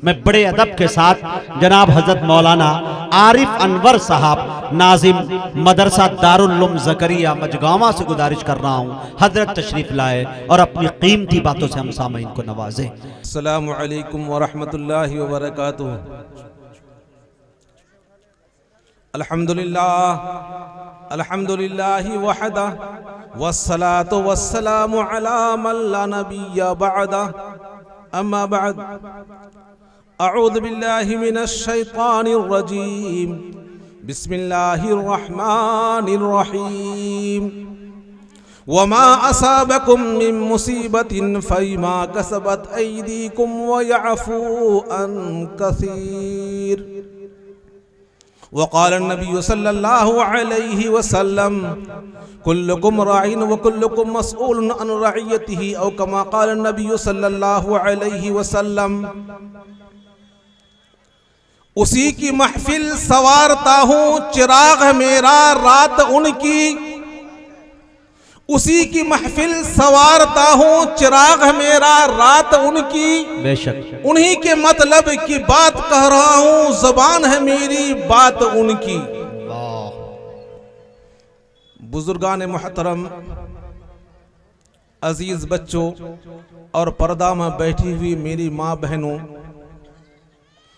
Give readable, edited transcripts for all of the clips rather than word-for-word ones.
मैं बड़े अदब के साथ जनाब हजरत मौलाना आरिफ अनवर साहब नाजिम मदरसा दारुल उलूम ज़करिया मजगावा से गुजारिश कर रहा हूँ, हजरत तशरीफ लाए और अपनी कीमती बातों से हम सामईन को नवाजें। अस्सलामु अलैकुम व रहमतुल्लाहि व बरकातुहू। अल्हम्दुलिल्लाहि वहदा वस्सलातु वस्सलामु अला मन ला नबिय्य बअदा। अम्मा बाद, अऊज़ु बिल्लाहि मिनश शैतानिर रजीम। बिस्मिल्लाहिर रहमानिर रहीम। वमा असाबकुम मिन मुसीबतिन फबिमा कसबत ऐदीकुम व यअफू अन कसीर। वक़ाल नबी सल्लल्लाहु अलैहि वसल्लम कुल्लुकुम राइन व कुल्लुकुम मसऊलुन अन रइयतिही औ कमा क़ाल नबी सल्लल्लाहु अलैहि वसल्लम। उसी की महफिल सवारता हूँ, चिराग है मेरा रात उनकी। उसी की महफिल सवारता हूँ, चिराग है मेरा रात उनकी। बेशक उन्हीं के मतलब की बात कह रहा हूँ, ज़बान है मेरी बात उनकी। बुजुर्गान मोहतरम, अजीज बच्चों और पर्दा में बैठी हुई मेरी माँ बहनों,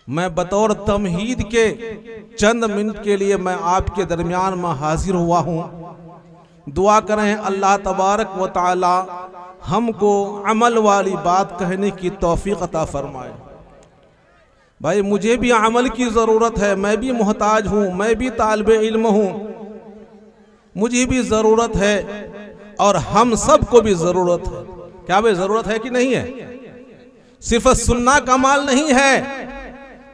मैं बतौर तमहीद के चंद मिनट के लिए मैं आपके दरमियान में हाजिर हुआ हूँ। दुआ करें अल्लाह तबारक व तआला हमको अमल वाली बात कहने की तौफीक अता फरमाए। भाई, मुझे भी अमल की ज़रूरत है, मैं भी मोहताज हूँ, मैं भी तालिब इल्म हूँ, मुझे भी ज़रूरत है और हम सबको भी ज़रूरत है। क्या भाई ज़रूरत है कि नहीं है? सिर्फ सुनना का माल नहीं है।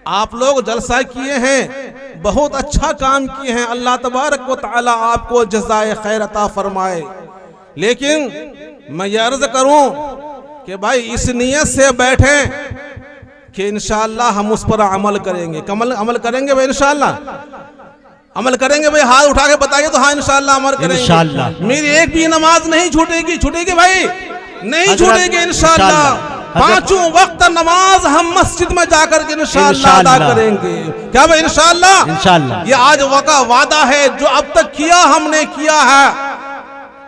आप लोग जलसा किए हैं, बहुत अच्छा काम किए हैं, अल्लाह तबारक व तआला आपको जज़ाए खैर अता फरमाए। लेकिन मैं ये अर्ज़ करूं कि भाई इस नियत से बैठें कि इंशाअल्लाह हम उस पर अमल करेंगे। अमल करेंगे भाई, इंशाअल्लाह अमल करेंगे भाई। हाथ उठा के बताइए तो हाँ इंशाअल्लाह अमल करेंगे। इंशाअल्लाह मेरी एक भी नमाज नहीं छूटेगी। छूटेगी भाई? नहीं छूटेगी इंशाअल्लाह। पांचों वक्त नमाज हम मस्जिद में जाकर के इंशाअल्लाह अदा करेंगे। क्या भाई? इंशाअल्लाह। इंशाअल्लाह ये आज का वादा है, जो अब तक किया हमने किया है,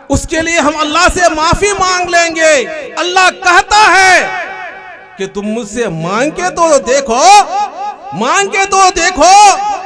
उसके लिए हम अल्लाह से माफी मांग लेंगे। अल्लाह कहता है कि तुम मुझसे मांग के तो देखो, मांग के तो देखो,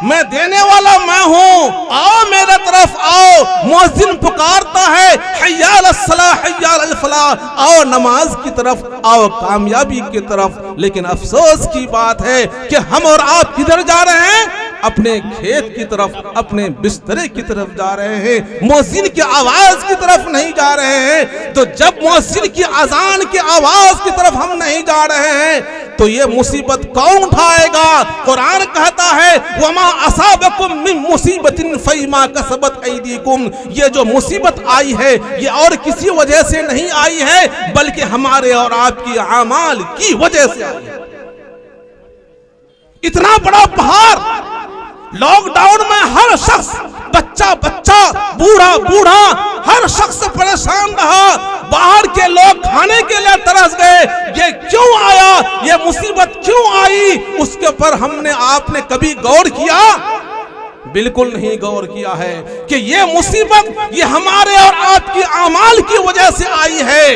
मैं देने वाला मैं हूँ। आओ मेरे तरफ आओ। मुअज्जिन पुकारता है, हय्या अलस सलाह हय्या अल फलाह। आओ नमाज की तरफ, आओ कामयाबी की तरफ। लेकिन अफसोस की बात है कि हम और आप किधर जा रहे हैं? अपने खेत की तरफ, अपने बिस्तरे की तरफ जा रहे हैं, मुअज्जिन की आवाज की तरफ नहीं जा रहे हैं। तो जब मुअज्जिन की अजान की आवाज की तरफ हम नहीं जा रहे हैं तो ये मुसीबत कौन उठाएगा? कुरान कहता है वमा असाबकुम मिन मुसीबतिन फबिमा कसबत ऐदीकुम। ये जो मुसीबत आई है ये और किसी वजह से नहीं आई है, बल्कि हमारे और आपकी आमाल की वजह से आई है। इतना बड़ा पहाड़, लॉकडाउन में हर शख्स, बच्चा बच्चा, बूढ़ा बूढ़ा, हर शख्स परेशान रहा। बाहर के लोग खाने के लिए तरस गए। ये क्यों आया? ये मुसीबत क्यों आई? उसके ऊपर हमने आपने कभी गौर किया? बिल्कुल नहीं गौर किया है कि ये मुसीबत ये हमारे और आपकी आमाल की वजह से आई है।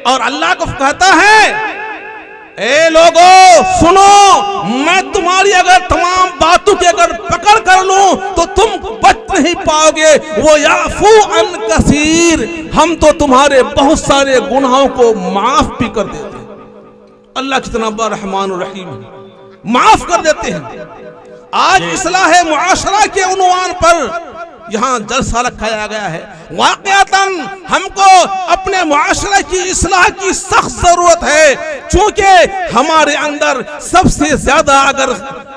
और अल्लाह को कहता है, ए लोगो सुनो, मैं तुम्हारी अगर तमाम बातों की अगर पकड़ कर लूं तो तुम बच नहीं पाओगे। वो याफू अन कसीर, हम तो तुम्हारे बहुत सारे गुनाहों को माफ भी कर देते हैं। अल्लाह कितना बड़ा रहमान और रहीम है, माफ कर देते हैं। आज इस्लाह मुआशरा के उन्वान पर यहाँ जलसा रखाया गया है। वाक़यातन हमको अपने मुआशरे की इस्लाह की सख्त जरूरत है, चूंकि हमारे अंदर सबसे ज्यादा अगर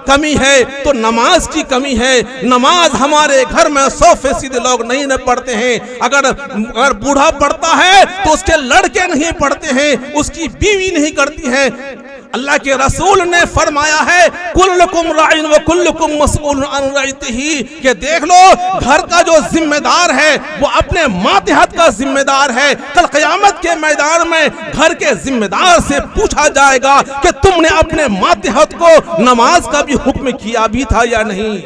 कमी है तो नमाज की कमी है। नमाज हमारे घर में 100% लोग नहीं न पढ़ते हैं। अगर बूढ़ा पढ़ता है तो उसके लड़के नहीं पढ़ते हैं, उसकी बीवी नहीं करती है। अल्लाह के रसूल ने फरमाया है कुल्लुकुम राइन व कुल्लुकुम मसऊलुन अन रइयतिही, कि देख लो घर का जो जिम्मेदार है वो अपने मातहत का जिम्मेदार है। कल क़यामत के मैदान में घर के जिम्मेदार से पूछा जाएगा कि तुमने अपने मातहत को नमाज का भी हुक्म किया भी था या नहीं।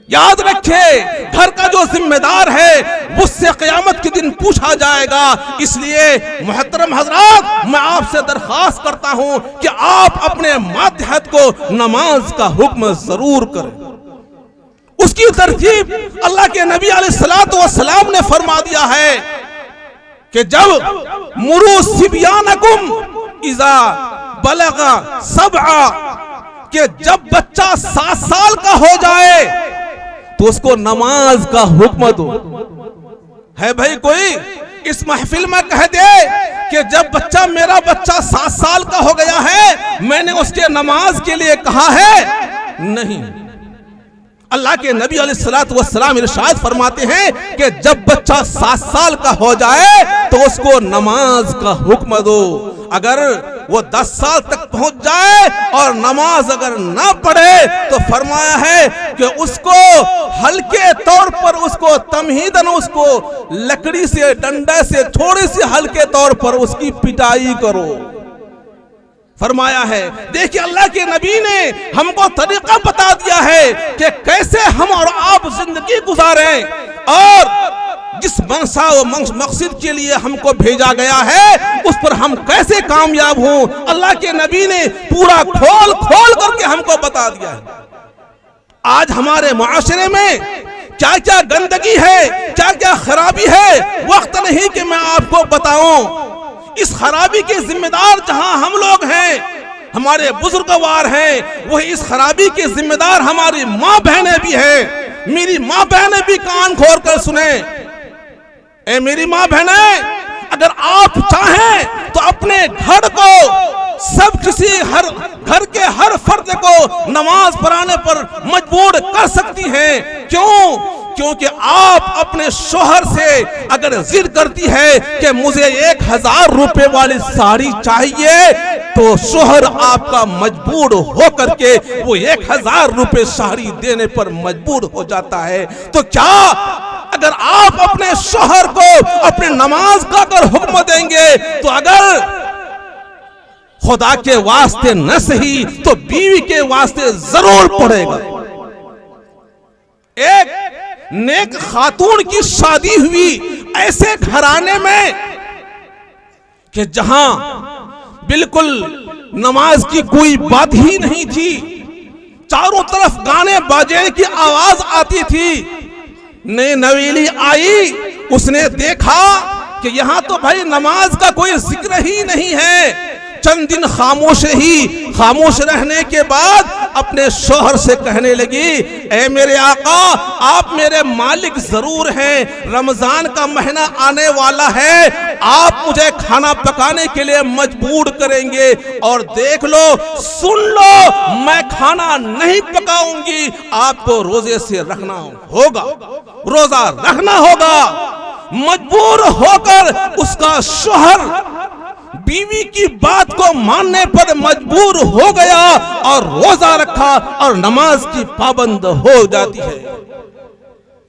याद रखे, घर का जो जिम्मेदार है उससे क़यामत के दिन पूछा जाएगा। इसलिए मुहतरम हजरात, मैं आपसे दरख्वास्त करता हूं कि आप अपने मातहत को नमाज का हुक्म जरूर करें। उसकी तरतीब अल्लाह के नबी अलैहिस्सलातु वस्सलाम ने फरमा दिया है कि जब मुरू सिबियानकुम इज़ा बलगा सबआ, कि जब बच्चा 7 साल का हो जाए तो उसको नमाज का हुक्म दो। है भाई कोई इस महफिल में कह दे कि जब मेरा बच्चा 7 साल का हो गया है मैंने उसके नमाज के लिए कहा है? नहीं। अल्लाह के नबी अलैहिस्सलातु वस्सलाम इरशाद फरमाते हैं कि जब बच्चा 7 साल का हो जाए तो उसको नमाज का हुक्म दो। अगर वो 10 साल तक पहुंच जाए और नमाज अगर ना पढ़े तो फरमाया है कि उसको हल्के तौर पर उसको तमहीदन उसको लकड़ी से डंडे से थोड़ी सी हल्के तौर पर उसकी पिटाई करो, फरमाया है। देखिए अल्लाह के नबी ने हमको तरीका बता दिया है कि कैसे हम और आप जिंदगी गुजारें और जिस मनसा व मकसद के लिए हमको भेजा गया है उस पर हम कैसे कामयाब हों। अल्लाह के नबी ने पूरा खोल खोल करके हमको बता दिया है। आज हमारे मुआशरे में क्या क्या गंदगी है, क्या क्या खराबी है, वक्त नहीं कि मैं आपको बताऊं। इस खराबी के जिम्मेदार जहां हम लोग हैं, हमारे बुजुर्गवार हैं, वही इस खराबी के जिम्मेदार हमारी माँ बहनें भी हैं। मेरी माँ बहनें भी कान खोल कर सुने। ए मेरी माँ बहनें, अगर आप चाहें तो अपने घर को हर घर के हर फर्द को नमाज पढ़ाने पर मजबूर कर सकती हैं। क्यों? क्योंकि आप अपने शोहर से अगर जिद करती है कि मुझे 1000 रुपए वाली साड़ी चाहिए तो शोहर आपका मजबूर हो करके वो 1000 रुपए साड़ी देने पर मजबूर हो जाता है। तो क्या अगर आप अपने शोहर को अपने नमाज का अगर हुक्म देंगे तो अगर खुदा के वास्ते न सही तो बीवी के वास्ते जरूर पड़ेगा। एक नेक खातून की शादी हुई ऐसे घराने में कि जहां बिल्कुल नमाज की कोई बात ही नहीं थी, चारों तरफ गाने बाजे की आवाज आती थी। नई नवेली आई, उसने देखा कि यहां तो भाई नमाज का कोई जिक्र ही नहीं है। चंद दिन खामोश रहने के बाद अपने शोहर से कहने लगी, ऐ मेरे आका, आप मेरे मालिक जरूर हैं, रमजान का महीना आने वाला है, आप मुझे खाना पकाने के लिए मजबूर करेंगे और देख लो, सुन लो, मैं खाना नहीं पकाऊंगी, आपको रोजे से रखना होगा, रोजा रखना होगा। मजबूर होकर उसका शोहर बीवी की बात को मानने पर मजबूर हो गया और रोजा रखा और नमाज की पाबंद हो जाती है।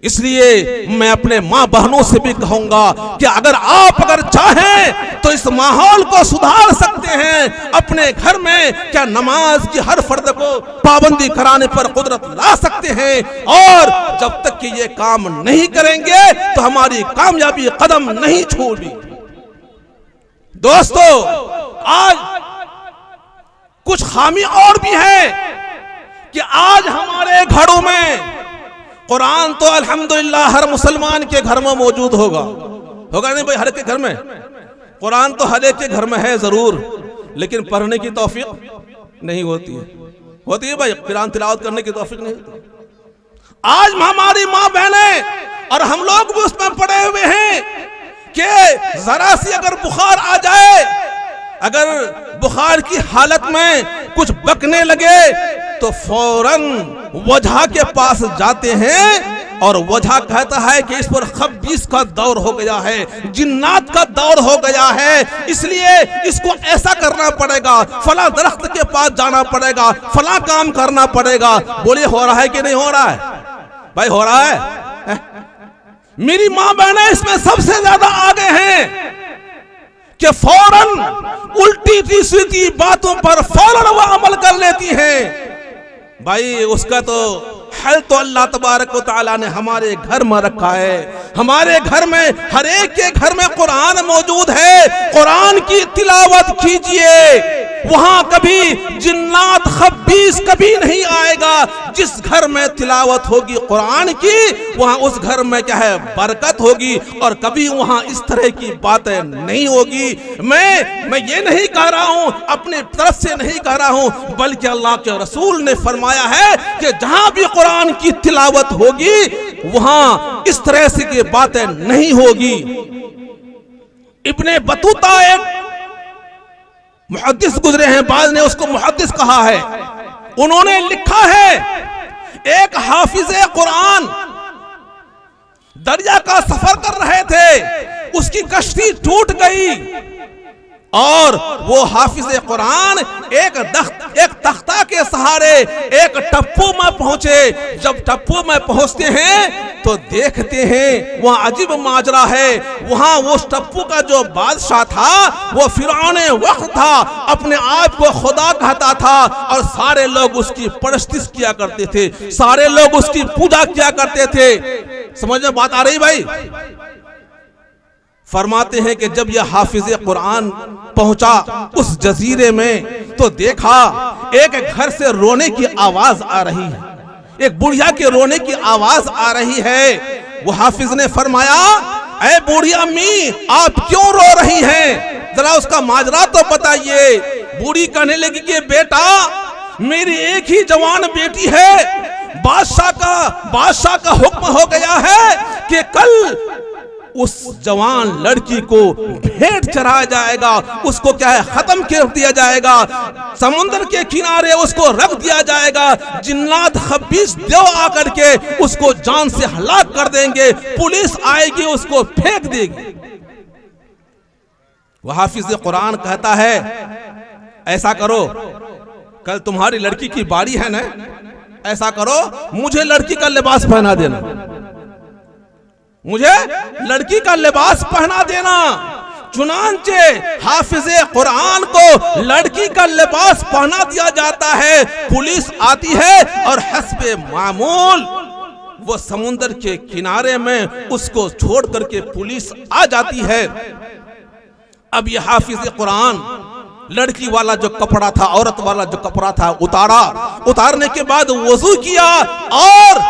इसलिए मैं अपने माँ बहनों से भी कहूंगा कि अगर चाहें तो इस माहौल को सुधार सकते हैं। अपने घर में क्या नमाज की हर फर्द को पाबंदी कराने पर कुदरत ला सकते हैं, और जब तक कि ये काम नहीं करेंगे तो हमारी कामयाबी कदम नहीं छोड़ी। दोस्तों, आज कुछ खामी और भी है कि आज हमारे घरों में कुरान तो अल्हम्दुलिल्लाह हर मुसलमान के घर में मौजूद होगा नहीं भाई? हर के घर में कुरान तो हर एक के घर में है जरूर, लेकिन पढ़ने की तौफीक नहीं होती है भाई, कुरान तिलावत करने की तौफीक नहीं होती। आज हमारी माँ बहनें और हम लोग भी उसमें पड़े हुए हैं कि जरा सी अगर बुखार आ जाए, अगर बुखार की हालत में कुछ बकने लगे तो फौरन वजह के पास जाते हैं और वजह कहता है कि इस पर खबीस का दौर हो गया है, जिन्नात का दौर हो गया है, इसलिए इसको ऐसा करना पड़ेगा, फला दरख्त के पास जाना पड़ेगा, फला काम करना पड़ेगा। बोलिए हो रहा है कि नहीं हो रहा है? भाई हो रहा है? मेरी माँ बहनें इसमें सबसे ज्यादा आगे हैं कि फौरन उल्टी सीधी बातों पर फौरन वह अमल कर लेती हैं। भाई उसका तो हल तो अल्लाह तबारक व तआला ने हमारे घर में रखा है। हमारे घर में, हर एक के घर में कुरान मौजूद है। कुरान की तिलावत कीजिए, वहां कभी जिन्नात खबीस कभी नहीं आएगा। जिस घर में तिलावत होगी कुरान की, वहां उस घर में क्या है, बरकत होगी और कभी वहां इस तरह की बातें नहीं होगी। मैं ये नहीं कह रहा हूं, अपने तरफ से नहीं कह रहा हूं, बल्कि अल्लाह के रसूल ने फरमाया है कि जहां भी कुरान की तिलावत होगी वहां इस तरह से की बातें नहीं होगी। इब्ने बतूता एक मुहद्दिस गुजरे हैं, बाद ने उसको मुहद्दिस कहा है। उन्होंने लिखा है एक हाफिज़े कुरान दरिया का सफर कर रहे थे, उसकी कश्ती टूट गई और वो हाफिज़े कुरान एक तख्ता के सहारे एक टप्पू में पहुंचे। जब टप्पू में पहुंचते हैं तो देखते हैं वहां अजीब माजरा है। वहां वो टप्पू का जो बादशाह था वो फिरौने वक्त था, अपने आप को खुदा कहता था और सारे लोग उसकी परस्तिश किया करते थे, सारे लोग उसकी पूजा किया करते थे। समझ में बात आ रही भाई? फरमाते हैं कि जब यह हाफिज़े कुरान पहुंचा उस जजीरे में तो देखा एक घर से रोने की आवाज आ रही है, एक बुढ़िया के रोने की आवाज आ रही है। वो हाफिज ने फरमाया, ऐ बूढ़ी अम्मी आप क्यों रो रही हैं, जरा उसका माजरा तो बताइए। बूढ़ी कहने लगी कि बेटा मेरी एक ही जवान बेटी है, बादशाह का हुक्म हो गया है कि कल उस जवान लड़की को भेंट चढ़ाया जाएगा, उसको क्या है खत्म कर दिया जाएगा, समुद्र के किनारे उसको रख दिया जाएगा। जिन्नात खबीस देव आकर के उसको जान से हलाक कर देंगे, पुलिस आएगी उसको फेंक देगी। वह हाफिज़ कुरान कहता है ऐसा करो, कल तुम्हारी लड़की की बारी है ना, ऐसा करो मुझे लड़की का लिबास पहना देना, मुझे लड़की का लिबास पहना देना। चुनांचे हाफिज़े कुरान को लड़की का लिबास पहना दिया जाता है। पुलिस आती है और हस्बे मामूल वो समुद्र के किनारे में उसको छोड़ करके पुलिस आ जाती है। अब ये हाफिज़े कुरान लड़की वाला जो कपड़ा था, औरत वाला जो कपड़ा था उतारा, उतारने के बाद वजू किया और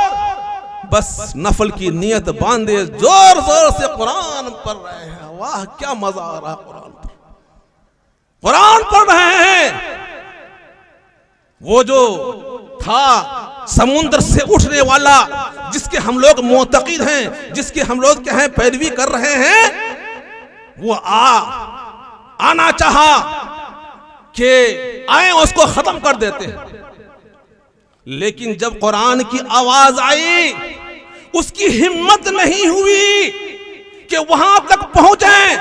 बस नफल की नियत बांधे जोर जोर से कुरान पढ़ रहे हैं। वाह क्या मजा आ रहा है, कुरान पढ़ रहे हैं। वो जो था समुद्र से उठने वाला, जिसके हम लोग मोतकीद हैं, जिसके हम लोग क्या है पैरवी कर रहे हैं, वो आना चाहा कि आए उसको खत्म कर देते हैं। लेकिन जब कुरान की आवाज आई उसकी हिम्मत नहीं हुई कि वहां तक पहुंचे।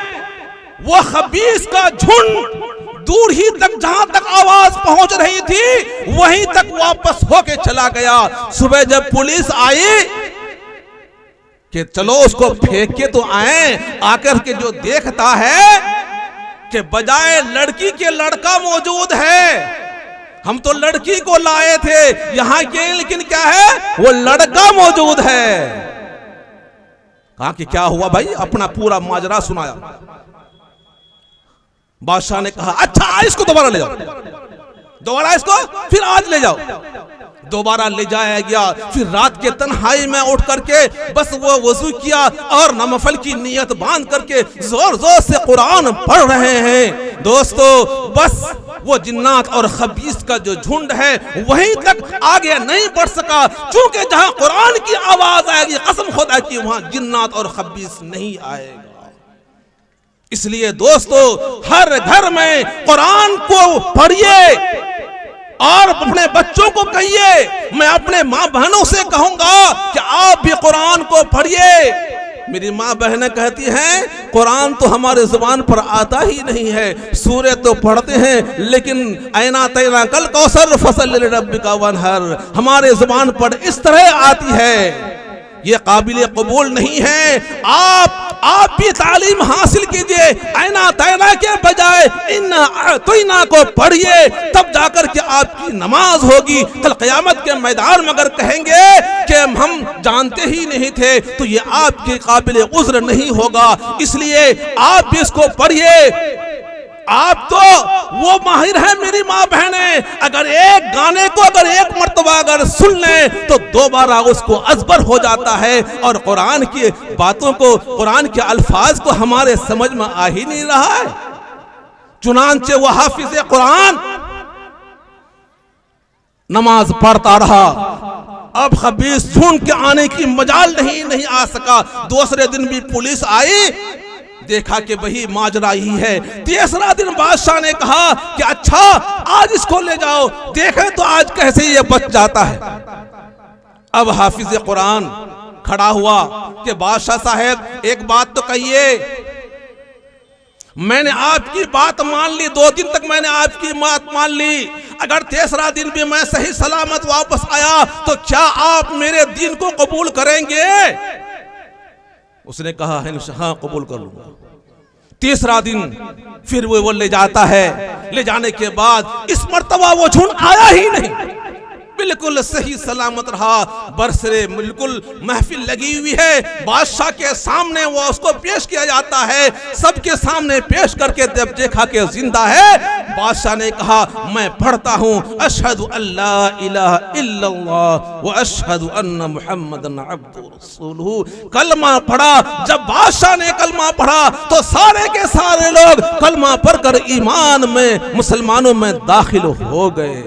वो खबीस का झुंड दूर ही तक, जहां तक आवाज पहुंच रही थी वहीं तक वापस होके चला गया। सुबह जब पुलिस आई कि चलो उसको फेंक के तो आए, आकर के जो देखता है कि बजाय लड़की के लड़का मौजूद है। हम तो लड़की को लाए थे यहां के, लेकिन क्या है वो लड़का मौजूद है। कहा कि क्या हुआ भाई, अपना पूरा माजरा सुनाया। बादशाह ने कहा अच्छा इसको दोबारा ले जाओ, दोबारा इसको फिर आज ले जाओ। दोबारा ले जाया गया। फिर रात के तन्हाई में उठ करके बस वो वजू किया और नमफल की नियत बांध करके जोर जोर से कुरान पढ़ रहे हैं। दोस्तों बस वो जिन्नात और खबीस का जो झुंड है वहीं तक आगे नहीं बढ़ सका, क्योंकि जहां कुरान की आवाज आएगी कसम खुदा की वहां जिन्नात और खबीस नहीं आएगा। इसलिए दोस्तों हर घर में कुरान को पढ़िए और अपने बच्चों को कहिए। मैं अपने माँ बहनों से कहूंगा कि आप भी कुरान को पढ़िए। मेरी माँ बहनें कहती हैं कुरान तो हमारे जुबान पर आता ही नहीं है, सूरह तो पढ़ते हैं लेकिन ऐना तैना कल कौसर फसल रब्बिका वनहर हमारे जुबान पर इस तरह आती है। ये काबिल कबूल नहीं है। आप भी तालीम हासिल कीजिए, ऐना तैना के बजाय इन्ना अतैना को पढ़िए, तब जाकर के आपकी नमाज होगी। कल क़यामत के मैदान में अगर कहेंगे कि हम जानते ही नहीं थे तो ये आपके काबिल उज़्र नहीं होगा। इसलिए आप भी इसको पढ़िए। आप तो वो माहिर है मेरी माँ बहने, अगर एक गाने को अगर एक मर्तबा अगर सुन लें तो दोबारा उसको अज़बर हो जाता है और कुरान की बातों को, कुरान के अल्फाज को हमारे समझ में आ ही नहीं रहा है। चुनांचे वो हाफिज़ कुरान नमाज पढ़ता रहा, अब खबीस ढूंढ के आने की मजाल नहीं आ सका। दूसरे दिन भी पुलिस आई, देखा कि वही माजरा ही है। तीसरा दिन बादशाह ने कहा कि अच्छा आज इसको ले जाओ, देखें तो आज कैसे ये बच जाता है। अब हाफिज कुरान खड़ा हुआ कि बादशाह साहब एक बात तो कहिए, मैंने आपकी बात मान ली, 2 दिन तक मैंने आपकी बात मान ली, अगर तीसरा दिन भी मैं सही सलामत वापस आया तो क्या आप मेरे दीन को कबूल करेंगे? उसने कहा है हाँ कबूल कर लूंगा। तीसरा दिन फिर वो ले जाता है, ले जाने के बाद इस मर्तबा वो झुंड आया ही नहीं, बिल्कुल सही सलामत रहा। बरसरे बिल्कुल महफिल लगी हुई है, बादशाह के सामने वो उसको पेश किया जाता है। सबके सामने पेश करके जब देखा कि जिंदा है, बादशाह ने कहा मैं पढ़ता हूँ अशहदु अल्ला इलाहा इल्लल्लाह व अशहदु अन्ना मुहम्मदन अब्दुहु रसूलुहु। कलमा पढ़ा। जब बादशाह ने कलमा पढ़ा तो सारे के सारे लोग कलमा पढ़कर ईमान में, मुसलमानों में दाखिल हो गए।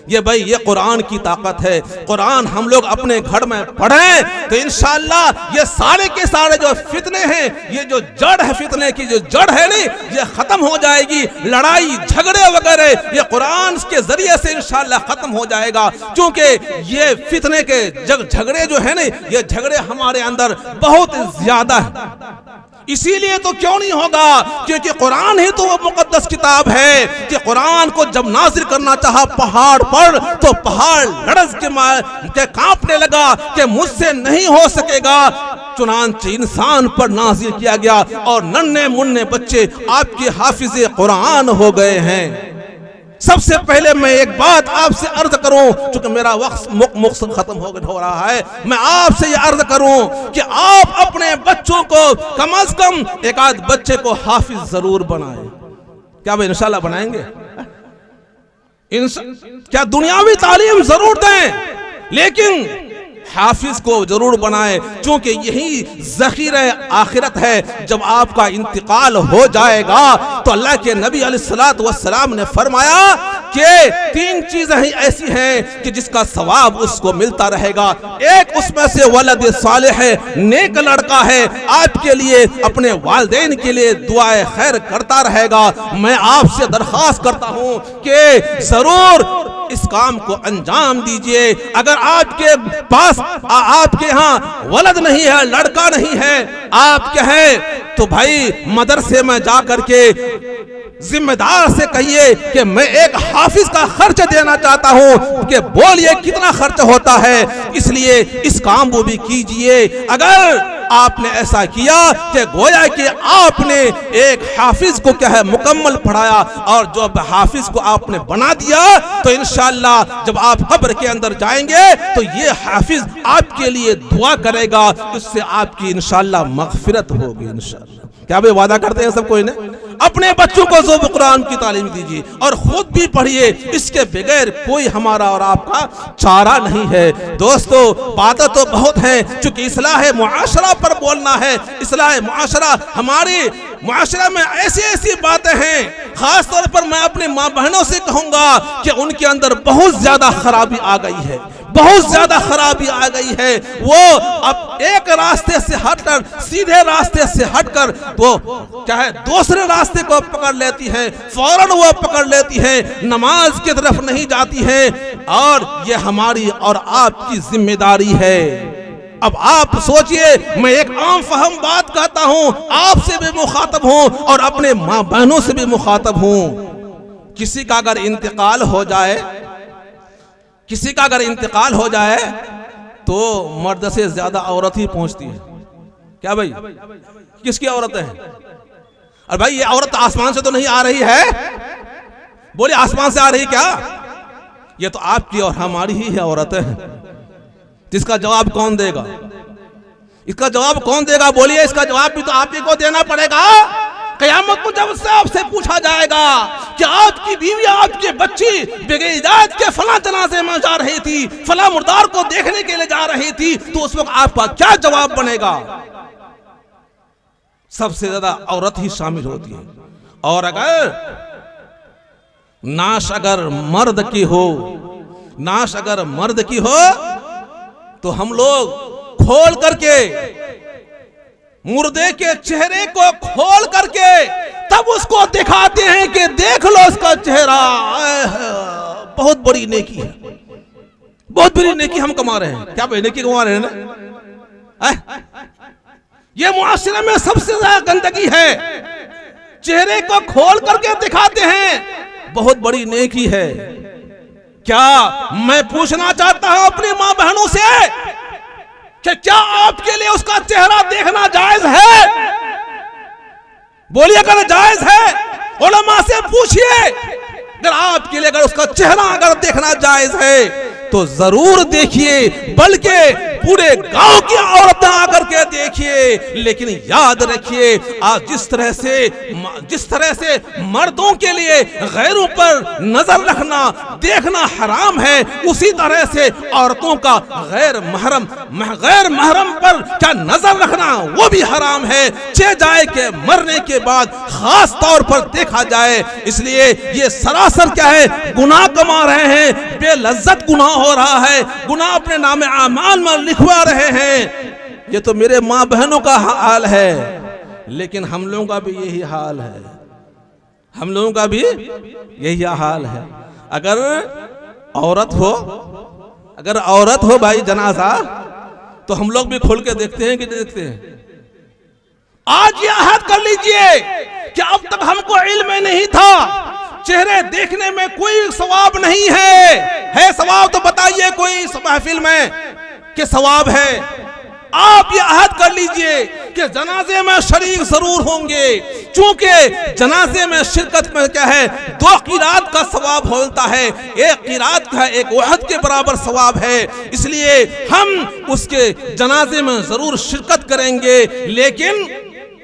ये भाई ये कुरान की ताकत है। कुरान हम लोग अपने घर में पढ़ें तो इंशाअल्लाह ये सारे के सारे जो फितने हैं, ये जो जड़ है फितने की, जो जड़ है नहीं, ये खत्म हो जाएगी। लड़ाई झगड़े वगैरह ये कुरान के जरिए से इंशाअल्लाह खत्म हो जाएगा, क्योंकि ये फितने के झगड़े जो है ना, ये झगड़े हमारे अंदर बहुत ज्यादा है। इसीलिए तो क्यों नहीं होगा, क्योंकि कुरान ही तो वो मुकद्दस किताब है कि कुरान को जब नाजिल करना चाहा पहाड़ पर तो पहाड़ लड़स के कांपने लगा कि मुझसे नहीं हो सकेगा। चुनांचे इंसान पर नाजिल किया गया और नन्हे मुन्ने बच्चे आपके हाफिज़े कुरान हो गए हैं। सबसे पहले मैं एक बात आपसे अर्ज करूं, क्योंकि मेरा वक्त खत्म हो रहा है, मैं आपसे ये अर्ज करूं कि आप अपने बच्चों को कम से कम एक आध बच्चे को हाफिज जरूर बनाएं। क्या भाई इंशाल्लाह बनाएंगे? क्या दुनियावी तालीम जरूर दें, लेकिन हाफिज को जरूर बनाए, क्योंकि यही ज़ख़ीरा आखिरत है। जब आपका इंतकाल हो जाएगा तो अल्लाह के नबी अलैहिस्सलातु वस्सलाम ने फरमाया कि 3 चीजें ही ऐसी हैं कि जिसका सवाब उसको मिलता रहेगा। एक उसमें से वलद सालिह है, नेक लड़का है, आपके लिए अपने वालिदैन के लिए दुआए खैर करता रहेगा। मैं आपसे दरख्वास्त करता हूँ कि जरूर इस काम को अंजाम दीजिए। अगर आपके पास आपके यहाँ वलद नहीं है, लड़का नहीं है, आप क्या है तो भाई मदरसे में जाकर के जिम्मेदार से कहिए कि मैं एक हाफिज का खर्च देना चाहता हूं, कि बोलिए कितना खर्च होता है। इसलिए इस काम को भी कीजिए। अगर आपने ऐसा किया कि गोया कि आपने एक हाफिज को क्या है मुकम्मल पढ़ाया, और जब हाफिज को आपने बना दिया तो इंशाअल्लाह जब आप कब्र के अंदर जाएंगे तो ये हाफिज आपके लिए दुआ करेगा, उससे आपकी इंशाअल्लाह मगफिरत होगी इंशाअल्लाह। क्या भाई वादा करते हैं सब कोई ने? अपने बच्चों को ज़ोब कुरान की तालीम दीजिए और खुद भी पढ़िए। इसके बगैर कोई हमारा और आपका चारा नहीं है। दोस्तों, बातें तो बहुत हैं, चूंकि इस्लाह मुआशरा पर बोलना है। इस्लाह मुआशरा, हमारे मुआशरा में ऐसी ऐसी बातें हैं, खास तौर पर मैं अपने माँ बहनों से कहूंगा कि उनके अंदर बहुत ज्यादा खराबी आ गई है, बहुत ज्यादा खराबी आ गई है। वो अब एक रास्ते से हटकर, सीधे रास्ते से हटकर वो क्या है, दूसरे रास्ते को पकड़ लेती है, फौरन वो पकड़ लेती है, नमाज की तरफ नहीं जाती है। और ये हमारी और आपकी जिम्मेदारी है। अब आप सोचिए, मैं एक आम फहम बात कहता हूं, आपसे भी मुखातब हूं और अपने माँ बहनों से भी मुखातब हूं। किसी का अगर इंतकाल हो जाए, किसी का अगर इंतकाल हो जाए तो मर्द से ज्यादा औरत ही पहुंचती है। क्या भाई, किसकी औरतें हैं? और भाई ये औरत आसमान से तो नहीं आ रही है, बोले आसमान से आ रही क्या? ये तो आपकी और हमारी ही है औरतें हैं। इसका जवाब कौन देगा? इसका जवाब कौन देगा? बोलिए, इसका जवाब भी तो आप ही को देना पड़ेगा। क़यामत को जब उससे आपसे पूछा जाएगा कि आपकी बीवी, आपके बच्ची बगैर इजाज़त के फला जनाजे में जा रही थी, फला मुर्दार को देखने के लिए जा रही थी, तो उस वक्त आपका क्या जवाब बनेगा? सबसे ज्यादा औरत ही शामिल होती है। और अगर नाश अगर मर्द की हो, नाश अगर मर्द की हो, तो हम लोग खोल करके, मुर्दे के चेहरे को खोल करके तब उसको दिखाते हैं कि देख लो उसका चेहरा, बहुत बड़ी नेकी है, बहुत बड़ी नेकी हम कमा रहे हैं। क्या भाई, नेकी कमा रहे हैं ना? ये मुआशरे में सबसे ज्यादा गंदगी है। चेहरे को खोल करके दिखाते हैं, बहुत बड़ी नेकी है। क्या मैं पूछना चाहता हूं अपनी मां बहनों से कि क्या आपके लिए उसका चेहरा देखना जायज है? बोलिए, अगर जायज है उलमा से पूछिए। अगर आपके लिए अगर उसका चेहरा अगर देखना जायज है तो जरूर देखिए, बल्कि पूरे गांव की औरतें आकर के देखिए। लेकिन याद रखिए, आज जिस तरह से मर्दों के लिए गैरों पर नजर रखना, देखना हराम है, उसी तरह से औरतों का गैर महरम पर क्या नजर रखना वो भी हराम है, चे जाए के मरने के बाद खास तौर पर देखा जाए। इसलिए ये सरासर क्या है, गुनाह कमा रहे हैं, बेलज्जत गुनाह हो रहा है, गुनाह अपने नामे आमाल में लिखवा रहे हैं। ये तो मेरे माँ बहनों का हाल है, लेकिन हम लोगों का भी यही हाल है, हम लोगों का भी यही हाल है। अगर औरत हो भाई जनाजा, तो हम लोग भी खोल के देखते हैं कि नहीं देखते हैं? आज ये अहद कर लीजिए कि अब तक हमको इल्म नहीं था, चेहरे देखने में कोई सवाब नहीं है सवाब तो बताइए कोई महफिल में कि सवाब है। आप ये अहद कर लीजिए कि जनाजे में शरीक जरूर होंगे, चूंकि जनाजे में शिरकत में क्या है, 2 क़िरात का सवाब होता है, 1 क़िरात का 1 वहद के बराबर सवाब है। इसलिए हम उसके जनाजे में जरूर शिरकत करेंगे, लेकिन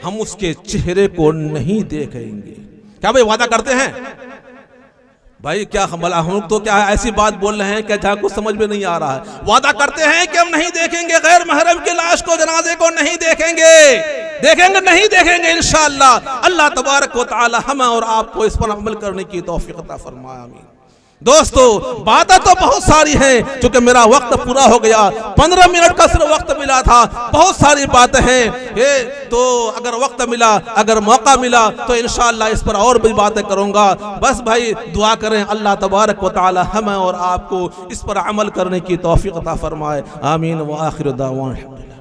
हम उसके चेहरे को नहीं देखेंगे। क्या भाई वादा करते हैं? भाई क्या हम तो क्या ऐसी बात बोल रहे हैं कि जहां कुछ समझ में नहीं आ रहा है। वादा करते हैं कि हम नहीं देखेंगे गैर महरम की लाश को, जनाजे को नहीं देखेंगे इंशाअल्लाह। अल्लाह तबारक व तआला हमें और आपको इस पर अमल करने की तौफीक अता फरमाए, आमीन। दोस्तों, बातें तो बहुत सारी हैं, क्योंकि मेरा वक्त पूरा हो गया, 15 मिनट का सिर्फ वक्त मिला था। बहुत सारी बातें हैं, तो अगर वक्त मिला, अगर मौका मिला तो इंशाअल्लाह इस पर और भी बातें करूंगा। बस भाई दुआ करें, अल्लाह तबारक व तआला हमें और आपको इस पर अमल करने की तौफीक अता फरमाए, आमीन। व आखिर दावाना।